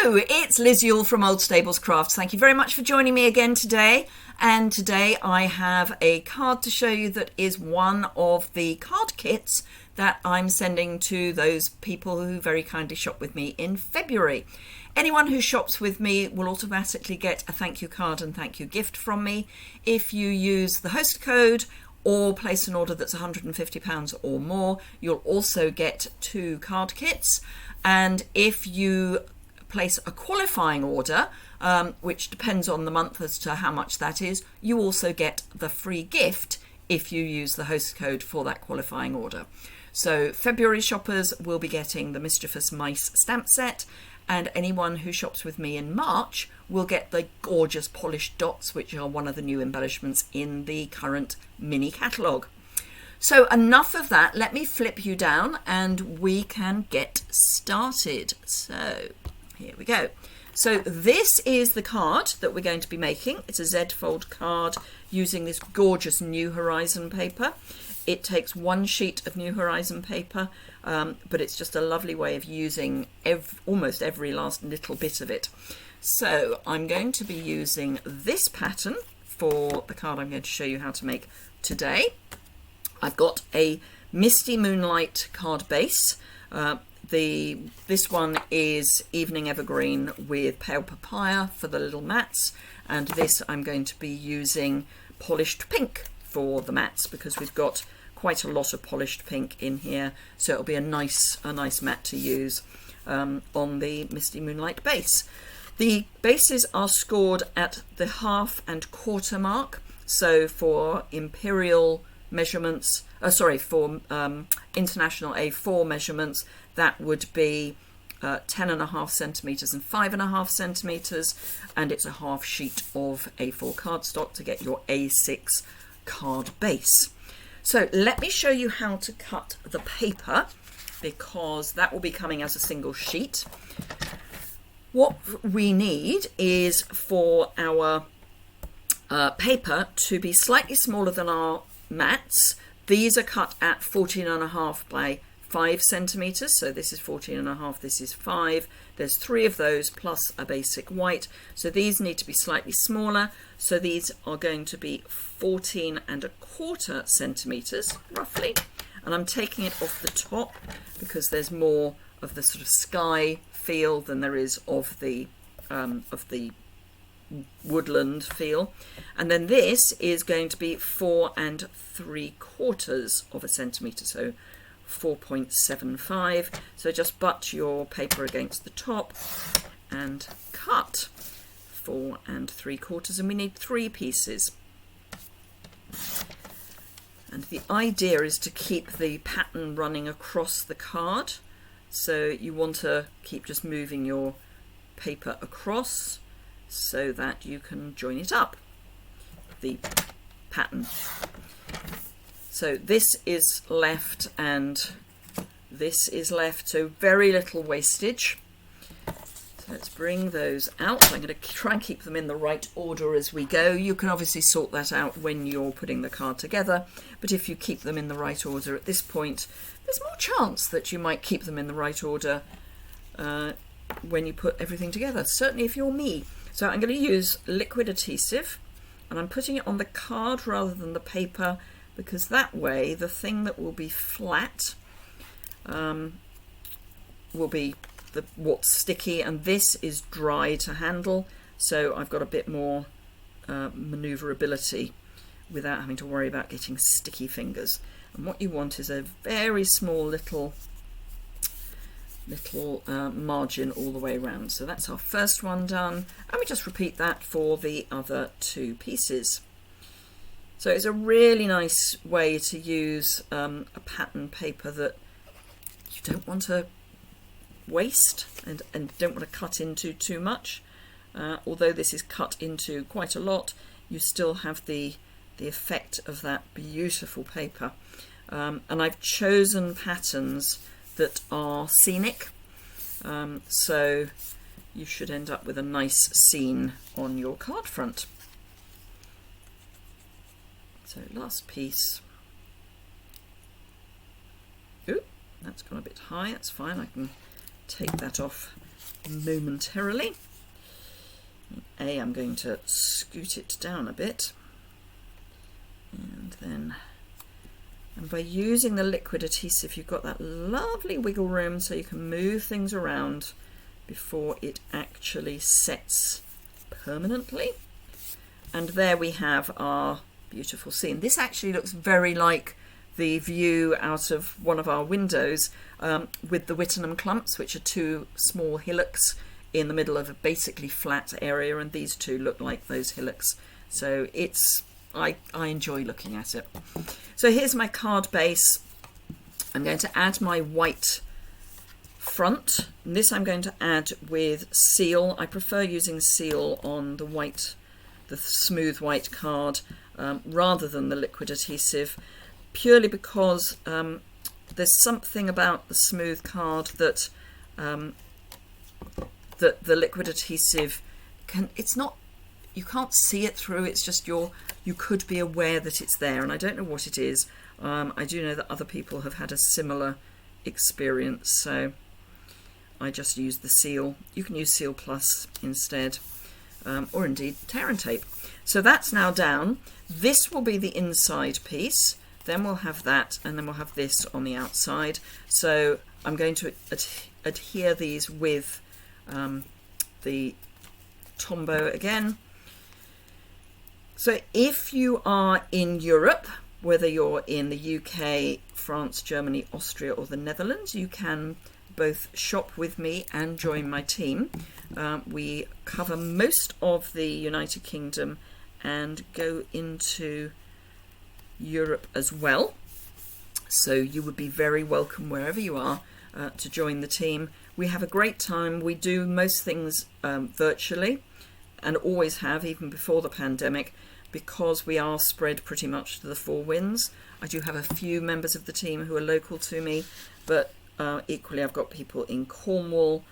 Hello, it's Liz Yuille from Old Stables Crafts. Thank you very much for joining me again today. And today I have a card to show you that is one of the card kits that I'm sending to those people who very kindly shop with me in February. Anyone who shops with me will automatically get a thank you card and thank you gift from me if you use the host code or place an order that's £150 or more. You'll also get 2 card kits. And if you place a qualifying order, which depends on the month as to how much that is, you also get the free gift if you use the host code for that qualifying order. So February shoppers will be getting the Mischievous Mice stamp set, and anyone who shops with me in March will get the gorgeous polished dots, which are one of the new embellishments in the current mini catalogue. So enough of that, let me flip you down and we can get started. So here we go. So this is the card that we're going to be making. It's a Z-fold card using this gorgeous New Horizon paper. It takes 1 sheet of New Horizon paper, but it's just a lovely way of using almost every last little bit of it. So I'm going to be using this pattern for the card I'm going to show you how to make today. I've got a Misty Moonlight card base. This one is Evening Evergreen with Pale Papaya for the little mats, and this I'm going to be using Polished Pink for the mats because we've got quite a lot of polished pink in here, so it'll be a nice mat to use on the Misty Moonlight base. The bases are scored at the 1/2 and 1/4 mark, so for imperial measurements, for international A4 measurements, that would be 10.5 centimetres and 5.5 centimetres, and it's a 1/2 sheet of A4 cardstock to get your A6 card base. So let me show you how to cut the paper, because that will be coming as a single sheet. What we need is for our paper to be slightly smaller than our mats. These are cut at 14.5 by 5 centimetres, so this is 14.5, this is 5. There's 3 of those plus a basic white, so these need to be slightly smaller. So these are going to be 14.25 centimetres roughly, and I'm taking it off the top because there's more of the sort of sky feel than there is of the woodland feel. And then this is going to be 4.75 centimetre, so 4.75. So just butt your paper against the top and cut 4.75, and we need 3 pieces. And the idea is to keep the pattern running across the card, so you want to keep just moving your paper across so that you can join it up, the pattern. So this is left and this is left, so very little wastage. So let's bring those out. I'm going to try and keep them in the right order as we go. You can obviously sort that out when you're putting the card together, but if you keep them in the right order at this point, there's more chance that you might keep them in the right order when you put everything together, certainly if you're me. So I'm going to use liquid adhesive, and I'm putting it on the card rather than the paper, because that way the thing that will be flat will be what's sticky, and this is dry to handle, so I've got a bit more manoeuvrability without having to worry about getting sticky fingers. And what you want is a very small little margin all the way around. So that's our first one done, and we just repeat that for the other 2 pieces. So it's a really nice way to use a pattern paper that you don't want to waste and don't want to cut into too much. Although this is cut into quite a lot, you still have the effect of that beautiful paper. And I've chosen patterns that are scenic, so you should end up with a nice scene on your card front. So last piece. Ooh, that's gone a bit high, that's fine, I can take that off momentarily. I'm going to scoot it down a bit, and by using the liquid adhesive you've got that lovely wiggle room so you can move things around before it actually sets permanently. And there we have our beautiful scene. This actually looks very like the view out of one of our windows with the Whittenham clumps, which are two small hillocks in the middle of a basically flat area, and these two look like those hillocks. So I enjoy looking at it. So here's my card base. I'm going to add my white front, and this I'm going to add with seal. I prefer using seal on the smooth white card rather than the liquid adhesive, purely because there's something about the smooth card that the liquid adhesive you can't see it through. It's just you could be aware that it's there, and I don't know what it is. I do know that other people have had a similar experience, so I just use the seal. You can use Seal Plus instead, or indeed tear and tape. So that's now down. This will be the inside piece, then we'll have that, and then we'll have this on the outside. So I'm going to adhere these with the Tombow again. So if you are in Europe, whether you're in the UK, France, Germany, Austria or the Netherlands, you can both shop with me and join my team. We cover most of the United Kingdom and go into Europe as well. So you would be very welcome wherever you are to join the team. We have a great time. We do most things virtually, and always have, even before the pandemic, because we are spread pretty much to the four winds. I do have a few members of the team who are local to me, but equally I've got people in Cornwall,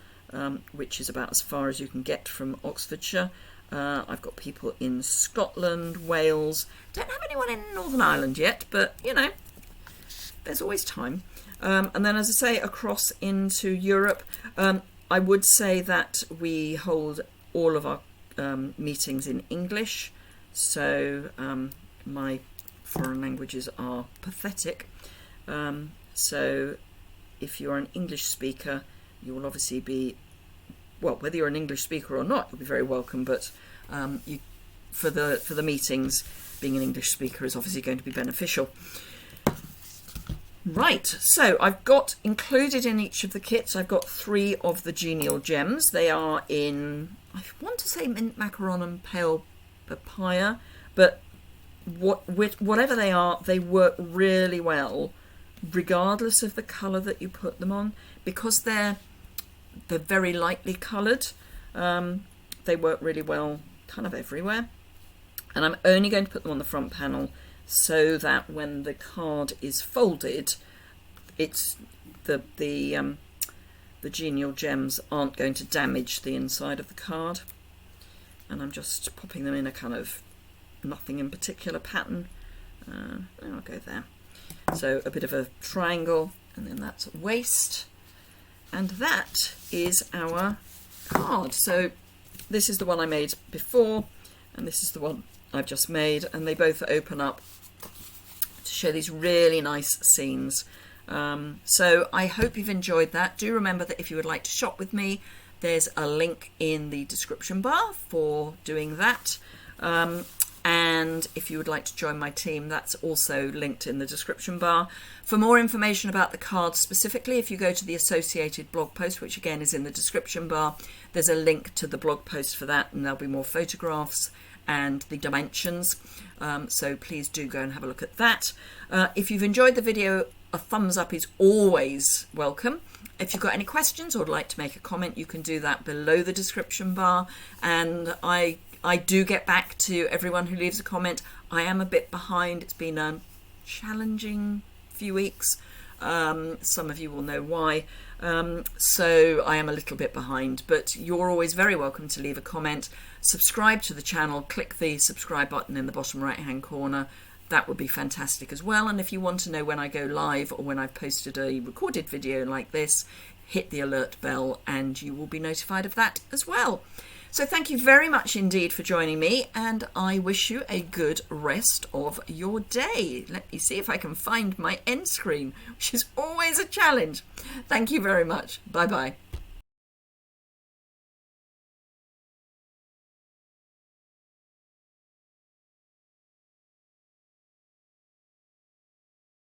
which is about as far as you can get from Oxfordshire. I've got people in Scotland, Wales. Don't have anyone in Northern Ireland yet, but you know, there's always time. And then, as I say, across into Europe, I would say that we hold all of our meetings in English. So my foreign languages are pathetic. So if you're an English speaker, you will obviously be, well, whether you're an English speaker or not, you'll be very welcome. But for the meetings, being an English speaker is obviously going to be beneficial. Right, so I've got included in each of the kits, I've got 3 of the Genial gems. They are in, I want to say mint macaron and pale papaya, but whatever they are, they work really well regardless of the colour that you put them on, because they're very lightly coloured. They work really well kind of everywhere, and I'm only going to put them on the front panel so that when the card is folded, it's the Genial gems aren't going to damage the inside of the card. And I'm just popping them in a kind of nothing in particular pattern. And I'll go there. So a bit of a triangle, and then that's a waist, and that is our card. So this is the one I made before, and this is the one I've just made, and they both open up to show these really nice scenes. So I hope you've enjoyed that. Do remember that if you would like to shop with me, there's a link in the description bar for doing that. And if you would like to join my team, that's also linked in the description bar. For more information about the cards specifically, if you go to the associated blog post, which again is in the description bar, there's a link to the blog post for that, and there'll be more photographs and the dimensions. So please do go and have a look at that. If you've enjoyed the video, a thumbs up is always welcome. If you've got any questions or would like to make a comment, you can do that below the description bar. And I do get back to everyone who leaves a comment. I am a bit behind. It's been a challenging few weeks. Some of you will know why. So I am a little bit behind, but you're always very welcome to leave a comment. Subscribe to the channel. Click the subscribe button in the bottom right hand corner. That would be fantastic as well. And if you want to know when I go live or when I've posted a recorded video like this, hit the alert bell and you will be notified of that as well. So thank you very much indeed for joining me, and I wish you a good rest of your day. Let me see if I can find my end screen, which is always a challenge. Thank you very much. Bye bye.